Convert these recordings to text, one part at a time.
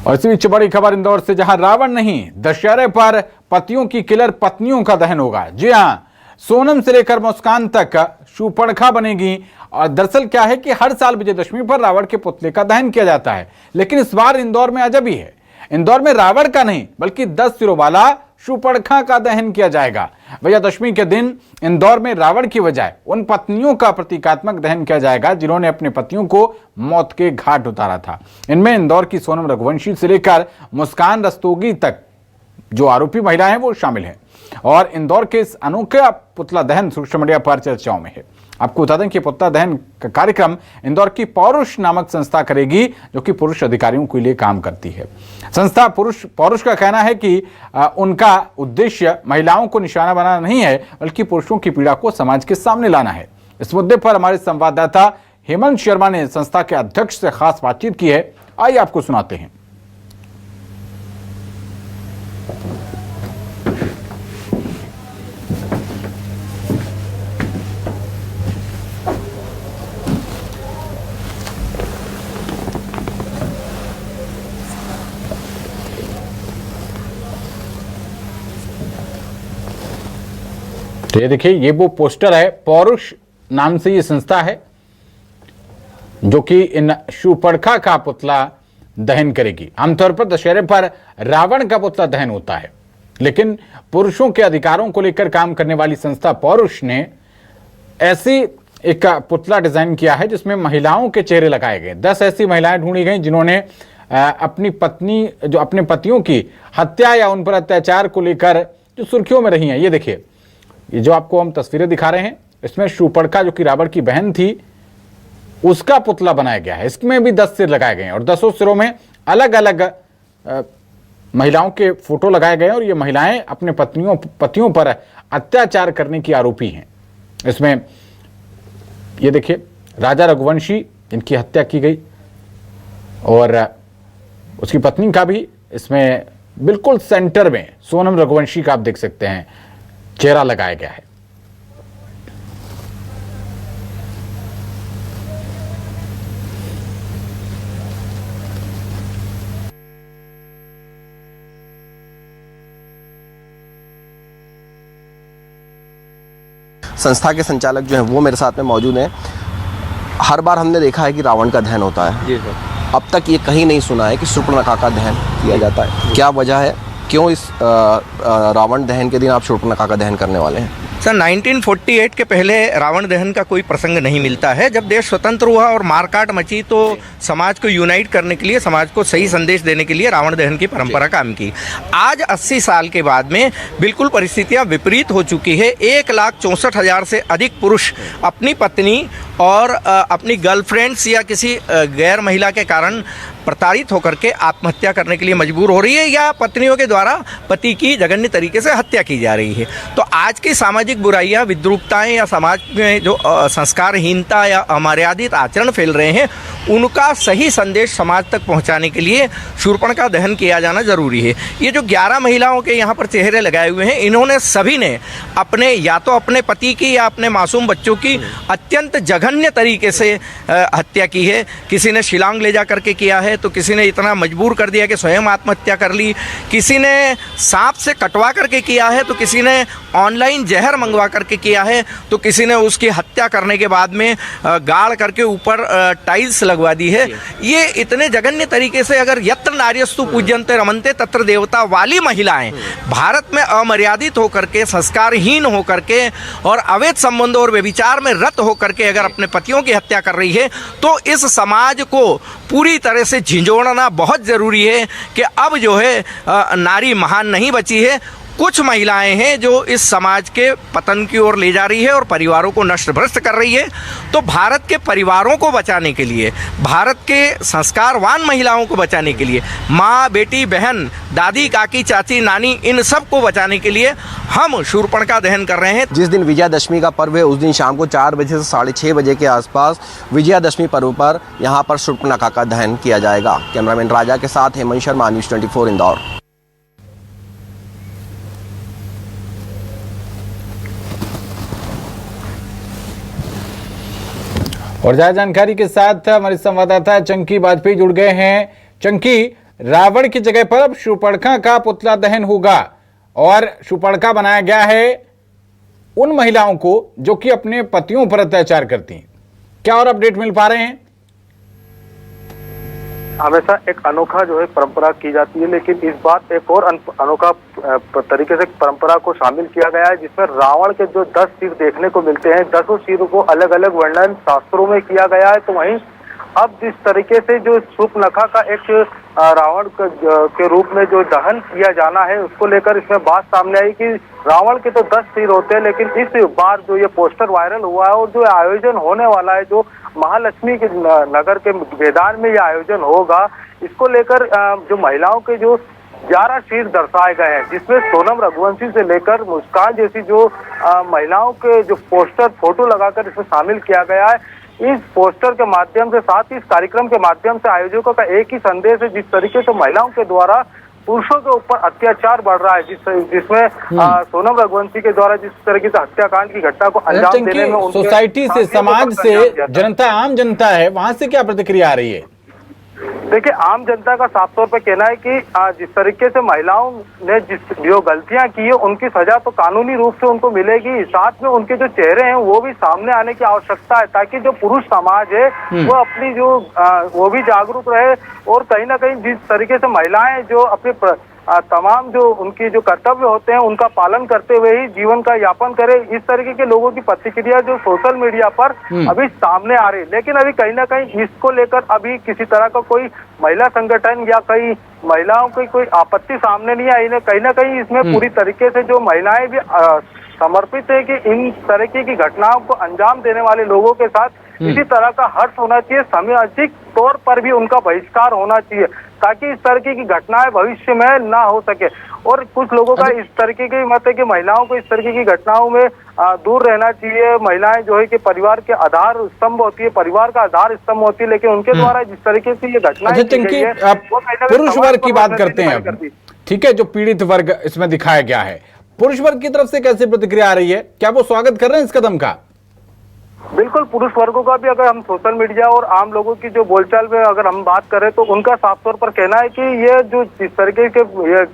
और इसी बीच बड़ी खबर इंदौर से, जहां रावण नहीं दशहरे पर पतियों की किलर पत्नियों का दहन होगा। जी हां, सोनम से लेकर मुस्कान तक शूर्पणखा बनेगी। और दरअसल क्या है कि हर साल विजयदशमी पर रावण के पुतले का दहन किया जाता है, लेकिन इस बार इंदौर में अजब ही है। इंदौर में रावण का नहीं बल्कि 10 सिरों वाला शूर्पणखा का दहन किया जाएगा। विजयदशमी के दिन इंदौर में रावण की बजाय उन पत्नियों का प्रतीकात्मक दहन किया जाएगा जिन्होंने अपने पतियों को मौत के घाट उतारा था। इनमें इंदौर की सोनम रघुवंशी से लेकर मुस्कान रस्तोगी तक जो आरोपी महिला हैं वो शामिल हैं। और इंदौर के इस अनोखा पुतला दहन सोशल मीडिया पर चर्चाओं में है। आपको बता दें कि पुतला दहन का कार्यक्रम इंदौर की पौरुष नामक संस्था करेगी, जो कि पुरुष अधिकारियों के लिए काम करती है। संस्था पौरुष का कहना है कि उनका उद्देश्य महिलाओं को निशाना बनाना नहीं है, बल्कि पुरुषों की पीड़ा को समाज के सामने लाना है। इस मुद्दे पर हमारे संवाददाता हेमंत शर्मा ने संस्था के अध्यक्ष से खास बातचीत की है। आइए आपको सुनाते हैं। तो ये देखिए, ये वो पोस्टर है। पौरुष नाम से ये संस्था है जो कि इन शूर्पणखा का पुतला दहन करेगी। आमतौर पर दशहरे पर रावण का पुतला दहन होता है, लेकिन पुरुषों के अधिकारों को लेकर काम करने वाली संस्था पौरुष ने ऐसी एक पुतला डिजाइन किया है जिसमें महिलाओं के चेहरे लगाए गए। 10 ऐसी महिलाएं ढूंढी गई जिन्होंने अपनी पत्नी जो अपने पतियों की हत्या या उन पर अत्याचार को लेकर जो सुर्खियों में रही हैं। ये देखिए, ये जो आपको हम तस्वीरें दिखा रहे हैं, इसमें शूर्पणखा जो कि रावण की बहन थी उसका पुतला बनाया गया है। इसमें भी 10 सिर लगाए गए हैं और 10 सिरों में अलग अलग महिलाओं के फोटो लगाए गए हैं। और ये महिलाएं अपने पतियों पर अत्याचार करने की आरोपी हैं। इसमें ये देखिए, राजा रघुवंशी जिनकी हत्या की गई और उसकी पत्नी का भी इसमें बिल्कुल सेंटर में सोनम रघुवंशी का आप देख सकते हैं चेहरा लगाया गया है। संस्था के संचालक जो हैं वो मेरे साथ में मौजूद हैं। हर बार हमने देखा है कि रावण का दहन होता है जी सर। अब तक ये कहीं नहीं सुना है कि शूर्पणखा का दहन किया जाता है। क्या वजह है, क्यों इस रावण दहन के दिन आप शूर्पणखा का दहन करने वाले हैं? सर, 1948 के पहले रावण दहन का कोई प्रसंग नहीं मिलता है। जब देश स्वतंत्र हुआ और मारकाट मची तो समाज को यूनाइट करने के लिए, समाज को सही संदेश देने के लिए रावण दहन की परंपरा काम की। आज 80 साल के बाद में बिल्कुल परिस्थितियां विपरीत हो चुकी है। 1,64,000 से अधिक पुरुष अपनी पत्नी और अपनी गर्लफ्रेंड्स या किसी गैर महिला के कारण प्रताड़ित होकर के आत्महत्या करने के लिए मजबूर हो रही है, या पत्नियों के द्वारा पति की जघन्य तरीके से हत्या की जा रही है। तो आज की सामाजिक बुराइयां, विद्रूपताएं या समाज में जो संस्कारहीनता या अमर्यादित आचरण फैल रहे हैं, उनका सही संदेश समाज तक पहुंचाने के लिए शूर्पणखा दहन किया जाना जरूरी है। ये जो 11 महिलाओं के यहाँ पर चेहरे लगाए हुए हैं, इन्होंने सभी ने अपने या तो अपने पति की या अपने मासूम बच्चों की अत्यंत जघन्य तरीके से हत्या की है। किसी ने शिलांग ले जा करके किया है, तो किसी ने इतना मजबूर कर दिया कि स्वयं आत्महत्या कर ली, किसी ने सांप से कटवा करके किया है, तो किसी ने ऑनलाइन जहर मंगवा करके किया है, तो किसी ने उसकी हत्या करने के बाद में गाड़ करके ऊपर टाइल्स लगवा दी है। ये इतने जघन्य तरीके से, अगर यत्र नार्यस्तु पूज्यन्ते रमन्ते तत्र देवता वाली महिलाएं भारत में अमर्यादित होकर के, संस्कारहीन होकर के और अवैध संबंधों और व्यभिचार में रत होकर के अगर अपने पतियों की हत्या कर रही है, तो इस समाज को पूरी तरह से झिंझोड़ना बहुत ज़रूरी है कि अब जो है नारी महान नहीं बची है। कुछ महिलाएं हैं जो इस समाज के पतन की ओर ले जा रही है और परिवारों को नष्ट भ्रष्ट कर रही है। तो भारत के परिवारों को बचाने के लिए, भारत के संस्कारवान महिलाओं को बचाने के लिए, माँ, बेटी, बहन, दादी, काकी, चाची, नानी, इन सब को बचाने के लिए हम शूर्पणखा दहन कर रहे हैं। जिस दिन विजयादशमी का पर्व है उस दिन शाम को 4 बजे से 6:30 बजे के आसपास विजयादशमी पर्व पर यहाँ पर शूर्पणखा का दहन किया जाएगा। कैमरामैन राजा के साथ हेमंत शर्मा, न्यूज़ 24 इंदौर। और ज्यादा जानकारी के साथ हमारे संवाददाता चंकी वाजपेयी जुड़ गए हैं। चंकी, रावण की जगह पर अब शूर्पणखा का पुतला दहन होगा और शूर्पणखा बनाया गया है उन महिलाओं को जो कि अपने पतियों पर अत्याचार करती हैं। क्या और अपडेट मिल पा रहे हैं? हमेशा एक अनोखा जो है परंपरा की जाती है, लेकिन इस बार एक और अनोखा तरीके से परंपरा को शामिल किया गया है, जिसमें रावण के जो 10 सिर देखने को मिलते हैं, 10 सिरों को अलग अलग वर्णन शास्त्रों में किया गया है। तो वहीं अब जिस तरीके से जो शूर्पणखा का एक रावण के रूप में जो दहन किया जाना है, उसको लेकर इसमें बात सामने आई कि रावण के तो 10 सिर होते हैं, लेकिन इस बार जो ये पोस्टर वायरल हुआ है और जो आयोजन होने वाला है, जो महालक्ष्मी के नगर के मैदान में ये आयोजन होगा, इसको लेकर जो महिलाओं के जो 11 सिर दर्शाए गए हैं, जिसमें सोनम रघुवंशी से लेकर मुस्कान जैसी जो महिलाओं के जो पोस्टर फोटो लगाकर इसमें शामिल किया गया है। इस पोस्टर के माध्यम से, साथ ही इस कार्यक्रम के माध्यम से आयोजकों का एक ही संदेश है, जिस तरीके से महिलाओं के द्वारा पुरुषों के ऊपर अत्याचार बढ़ रहा है, जिसमें सोनम रघुवंशी के द्वारा जिस तरीके से हत्याकांड की घटना को अंजाम देने में सोसाइटी से, समाज से, जनता, आम जनता है, वहां से क्या प्रतिक्रिया आ रही है? देखिए, आम जनता का साफ तौर पर कहना है कि जिस तरीके से महिलाओं ने जो गलतियां की है, उनकी सजा तो कानूनी रूप से उनको मिलेगी, साथ में उनके जो चेहरे हैं वो भी सामने आने की आवश्यकता है, ताकि जो पुरुष समाज है वो अपनी जो वो भी जागरूक रहे और कहीं ना कहीं जिस तरीके से महिलाएं जो अपने तमाम जो उनकी जो कर्तव्य होते हैं उनका पालन करते हुए ही जीवन का यापन करे, इस तरीके के लोगों की प्रतिक्रिया जो सोशल मीडिया पर अभी सामने आ रही। लेकिन अभी कहीं ना कहीं इसको लेकर अभी किसी तरह का कोई महिला संगठन या कई महिलाओं की कोई आपत्ति सामने नहीं आई है। कहीं ना कहीं इसमें पूरी तरीके से जो महिलाएं भी समर्पित है कि इन तरीके की घटनाओं को अंजाम देने वाले लोगों के साथ इसी तरह का हर्ष होना चाहिए, सामाजिक तौर पर भी उनका बहिष्कार होना चाहिए, ताकि इस तरीके की घटनाएं भविष्य में ना हो सके। और कुछ लोगों का इस तरीके की मत है कि महिलाओं को इस तरीके की घटनाओं में दूर रहना चाहिए। महिलाएं जो है कि परिवार के आधार स्तंभ होती है, परिवार का आधार स्तंभ होती है, लेकिन उनके द्वारा जिस तरीके से ये घटनाएं की गई है, पुरुष वर्ग की बात करते हैं, ठीक है, जो पीड़ित वर्ग इसमें दिखाया गया है, पुरुष वर्ग की तरफ से कैसी प्रतिक्रिया आ रही है? क्या वो स्वागत कर रहे हैं इस कदम का? बिल्कुल, पुरुष वर्गों का भी अगर हम सोशल मीडिया और आम लोगों की जो बोलचाल में अगर हम बात करें तो उनका साफ तौर पर कहना है कि ये जो जिस तरीके के ये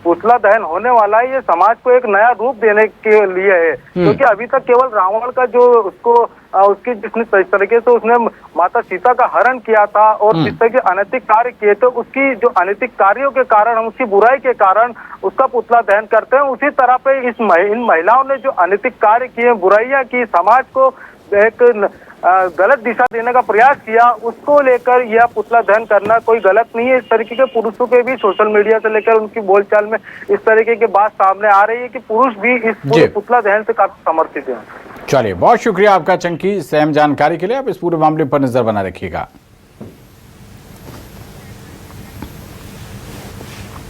पुतला दहन होने वाला है, ये समाज को एक नया रूप देने के लिए है, क्योंकि अभी तक केवल रावण का जो उसकी जिस तरीके से उसने माता सीता का हरण किया था और जिस तरह के अनैतिक कार्य किए थे, उसकी जो अनैतिक कार्यों के कारण, हम उसकी बुराई के कारण उसका पुतला दहन करते हैं। उसी तरह पे इन महिलाओं ने जो अनैतिक कार्य किए, बुराइयां की, समाज को एक गलत दिशा देने का प्रयास किया, उसको लेकर यह पुतला दहन करना कोई गलत नहीं है। इस तरीके के पुरुषों के भी सोशल मीडिया से लेकर उनकी बोलचाल में इस तरीके की बात सामने आ रही है कि पुरुष भी इस पूरे पुतला दहन से काफी समर्थित है। चलिए, बहुत शुक्रिया आपका चंकी, इस अहम जानकारी के लिए। आप इस पूरे मामले पर नजर बना रखिएगा।